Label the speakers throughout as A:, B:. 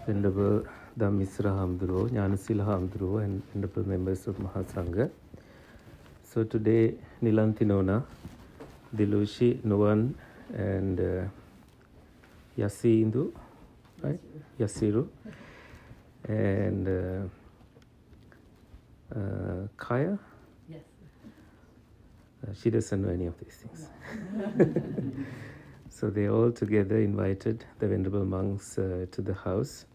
A: Venerable Dhammisra Hamduro, Jnanasila Hamduro, and Venerable members of Mahasangha. So today, Nilantinona, Dilushi, Nuwan, and Yasindu, right? Yasiru, and Kaya.
B: Yes.
A: She doesn't know any of these things. So they all together invited the Venerable monks to the house,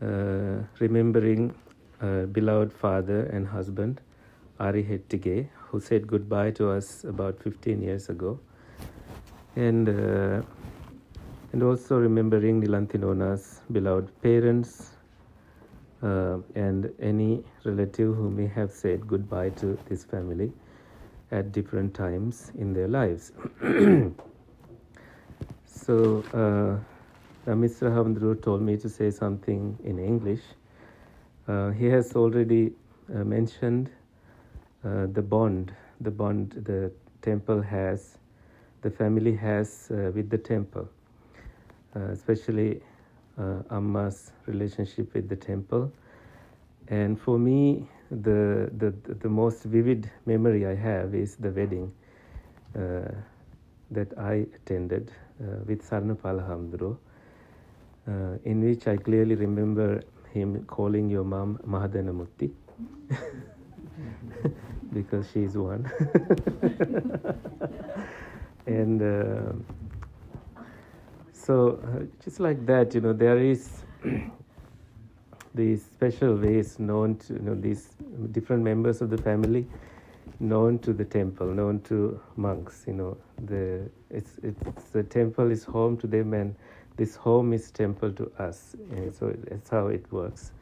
A: remembering beloved father and husband, Ari Hettige, who said goodbye to us about 15 years ago, and also remembering Nilantinona's beloved parents and any relative who may have said goodbye to this family at different times in their lives. So, Mr. Hamdru told me to say something in English. He has already mentioned the bond the temple has, the family has with the temple, especially Amma's relationship with the temple. And for me, the most vivid memory I have is the wedding that I attended with Sarnapala Hamdru, in which I clearly remember him calling your mom Mahadanamutti because she is one. And so just like that, there is these special ways known to, these different members of the family known to the temple, known to monks. The temple is home to them, and this home is temple to us. So that's how it works.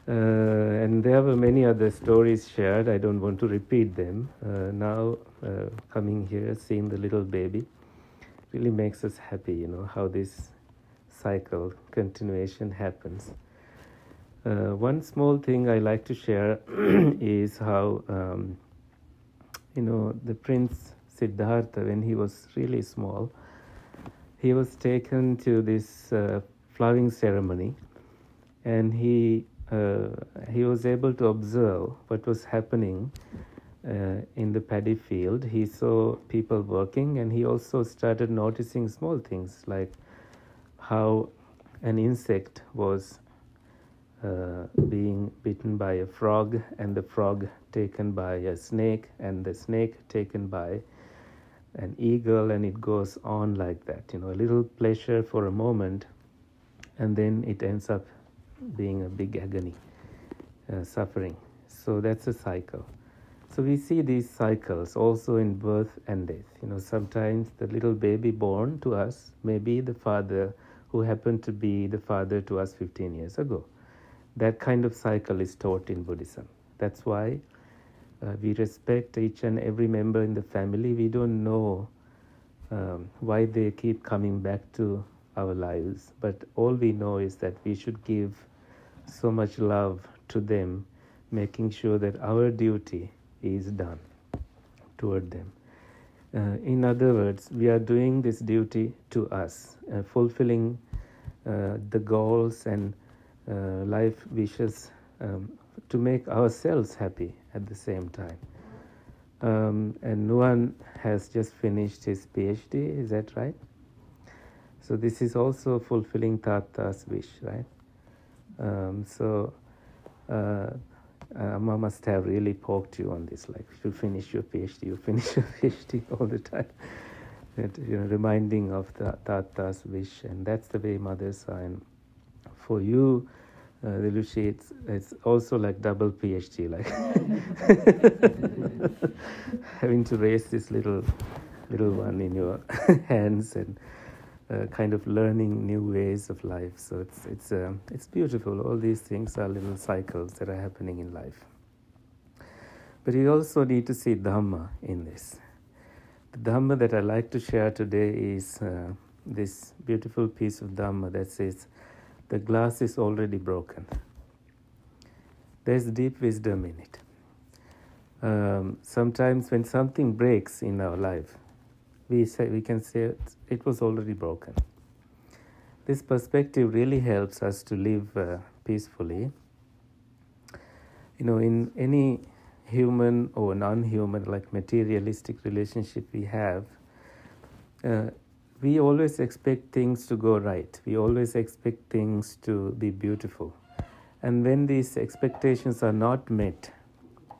A: And there were many other stories shared. I don't want to repeat them. Now, coming here, seeing the little baby, really makes us happy. How this cycle, continuation happens. One small thing I like to share is how, the Prince Siddhartha, when he was really small, he was taken to this flowering ceremony, and he was able to observe what was happening in the paddy field. He saw people working, and he also started noticing small things like how an insect was being bitten by a frog, and the frog taken by a snake, and the snake taken by an eagle, and it goes on like that. A little pleasure for a moment, and then it ends up being a big agony, suffering. So that's a cycle. So we see these cycles also in birth and death. Sometimes the little baby born to us may be the father who happened to be the father to us 15 years ago. That kind of cycle is taught in Buddhism. That's why we respect each and every member in the family. We don't know why they keep coming back to our lives, but all we know is that we should give so much love to them, making sure that our duty is done toward them. In other words, we are doing this duty to us, fulfilling the goals and life wishes to make ourselves happy at the same time. And Nuwan has just finished his PhD, is that right? So this is also fulfilling Tata's wish, right? So Amma must have really poked you on this, like, you finish your PhD, you finish your PhD all the time. That, reminding of the Tata's wish, and that's the way mothers are. And for you, Dilushi, it's also like double PhD, like having to raise this little one in your hands and kind of learning new ways of life. So it's beautiful. All these things are little cycles that are happening in life. But you also need to see Dhamma in this. The Dhamma that I like to share today is this beautiful piece of Dhamma that says, the glass is already broken. There's deep wisdom in it. Sometimes when something breaks in our life, we can say it was already broken. This perspective really helps us to live peacefully. In any human or non-human, like materialistic relationship we have, we always expect things to go right. We always expect things to be beautiful. And when these expectations are not met,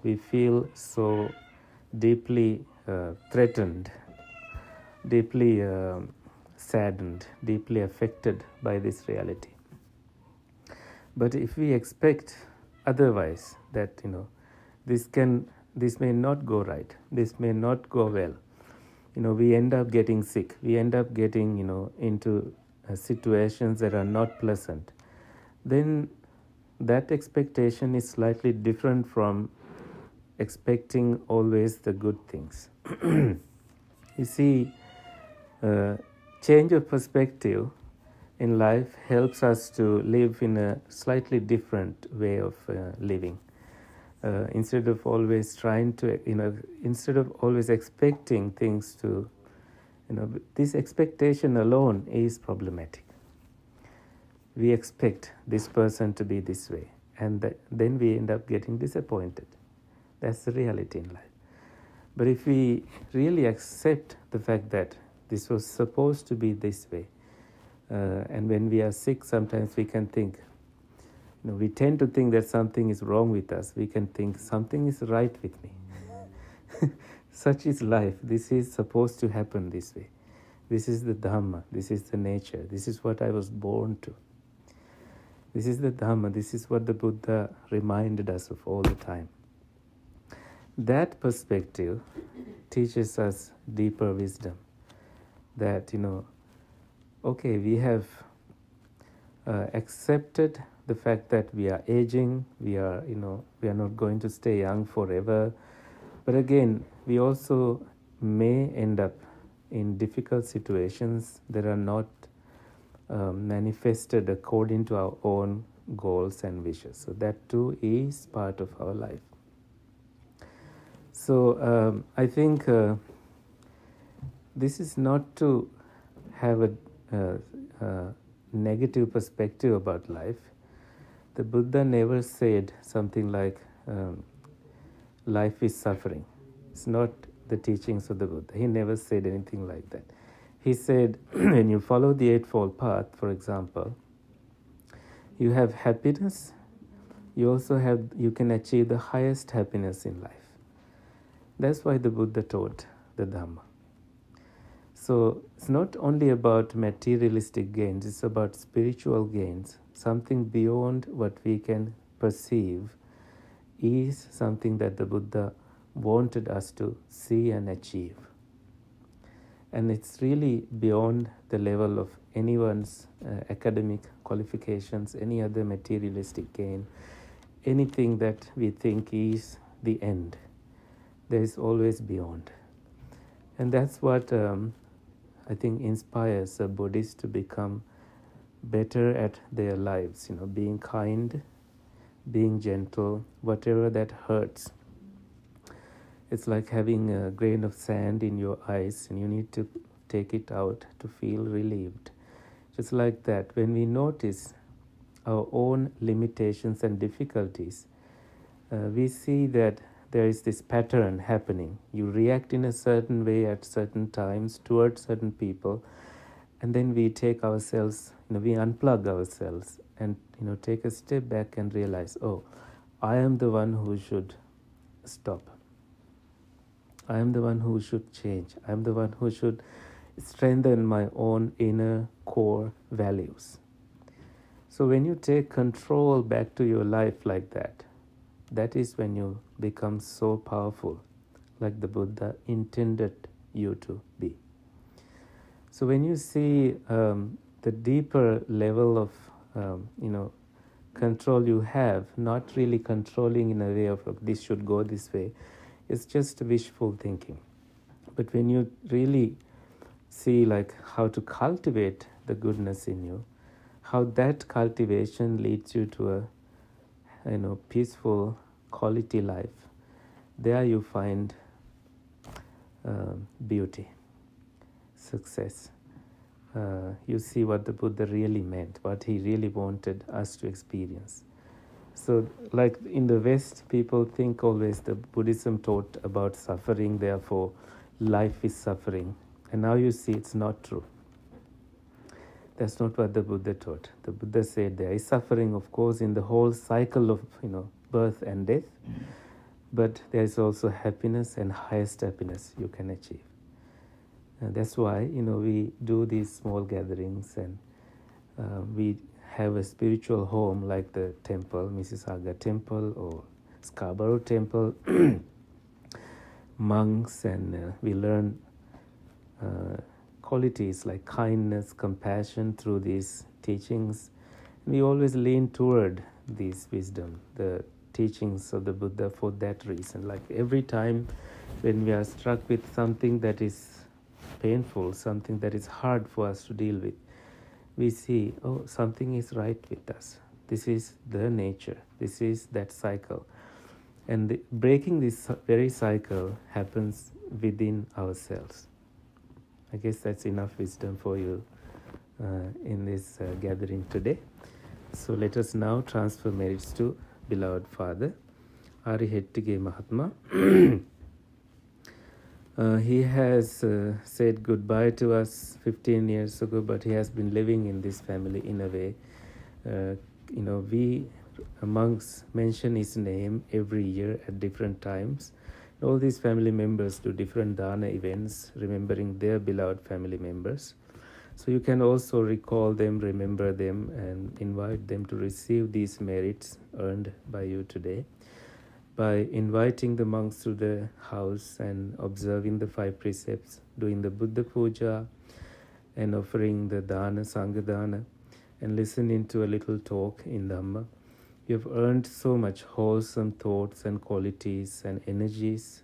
A: we feel so deeply threatened, deeply saddened, deeply affected by this reality. But if we expect otherwise, that this may not go right, this may not go well, we end up getting sick, we end up getting into situations that are not pleasant, then that expectation is slightly different from expecting always the good things. You see, change of perspective in life helps us to live in a slightly different way of living. Instead of always trying to, instead of always expecting things to, this expectation alone is problematic. We expect this person to be this way, and then we end up getting disappointed. That's the reality in life. But if we really accept the fact that this was supposed to be this way, and when we are sick, sometimes we can think, we tend to think that something is wrong with us. We can think something is right with me. Such is life. This is supposed to happen this way. This is the Dhamma. This is the nature. This is what I was born to. This is the Dhamma. This is what the Buddha reminded us of all the time. That perspective teaches us deeper wisdom. That, okay, we have accepted the fact that we are aging, we are not going to stay young forever. But again, we also may end up in difficult situations that are not manifested according to our own goals and wishes. So that too is part of our life. So I think this is not to have a negative perspective about life. The Buddha never said something like life is suffering. It's not the teachings of the Buddha. He never said anything like that. He said, when you follow the Eightfold Path, for example, you have happiness. You can achieve the highest happiness in life. That's why the Buddha taught the Dhamma. So it's not only about materialistic gains, it's about spiritual gains. Something beyond what we can perceive is something that the Buddha wanted us to see and achieve. And it's really beyond the level of anyone's academic qualifications, any other materialistic gain, anything that we think is the end. There is always beyond. And that's what I think inspires a Buddhist to become better at their lives, being kind, being gentle, whatever that hurts. It's like having a grain of sand in your eyes and you need to take it out to feel relieved. Just like that, when we notice our own limitations and difficulties, we see that there is this pattern happening. You react in a certain way at certain times towards certain people, and then we take ourselves, we unplug ourselves and take a step back and realize, oh, I am the one who should stop. I am the one who should change. I am the one who should strengthen my own inner core values. So when you take control back to your life like that, that is when you become so powerful, like the Buddha intended you to be. So when you see the deeper level of, control you have, not really controlling in a way of this should go this way, it's just wishful thinking. But when you really see like how to cultivate the goodness in you, how that cultivation leads you to a peaceful quality life, there you find beauty. success. You see what the Buddha really meant, what he really wanted us to experience. So, like in the West, people think always the Buddhism taught about suffering, therefore life is suffering. And now you see it's not true. That's not what the Buddha taught. The Buddha said there is suffering, of course, in the whole cycle of birth and death, but there is also happiness, and highest happiness you can achieve. And that's why we do these small gatherings, and we have a spiritual home like the temple, Mississauga Temple or Scarborough Temple, monks, and we learn qualities like kindness, compassion through these teachings. We always lean toward this wisdom, the teachings of the Buddha, for that reason. Like every time when we are struck with something that is painful, something that is hard for us to deal with, we see, oh, something is right with us. This is the nature. This is that cycle. And breaking this very cycle happens within ourselves. I guess that's enough wisdom for you in this gathering today. So let us now transfer merits to beloved Father, Arihettige Mahatma. He has said goodbye to us 15 years ago, but he has been living in this family in a way. We monks mention his name every year at different times. All these family members do different dana events, remembering their beloved family members. So you can also recall them, remember them, and invite them to receive these merits earned by you today by inviting the monks to the house and observing the 5 precepts, doing the Buddha Puja, and offering the dana, Sangha dana, and listening to a little talk in Dhamma. You have earned so much wholesome thoughts and qualities and energies.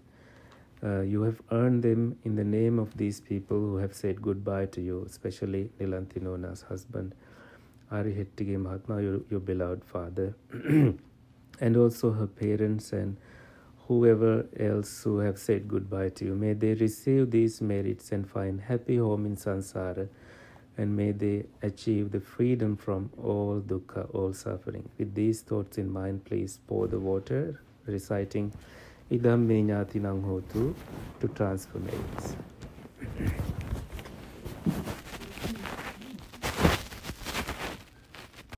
A: You have earned them in the name of these people who have said goodbye to you, especially Nilantinona's husband, Arihettige Mahatma, your beloved father, and also her parents and whoever else who have said goodbye to you. May they receive these merits and find happy home in samsara, and may they achieve the freedom from all dukkha, all suffering. With these thoughts in mind, please pour the water, reciting Idam me ñātinang hotu to transfer merits.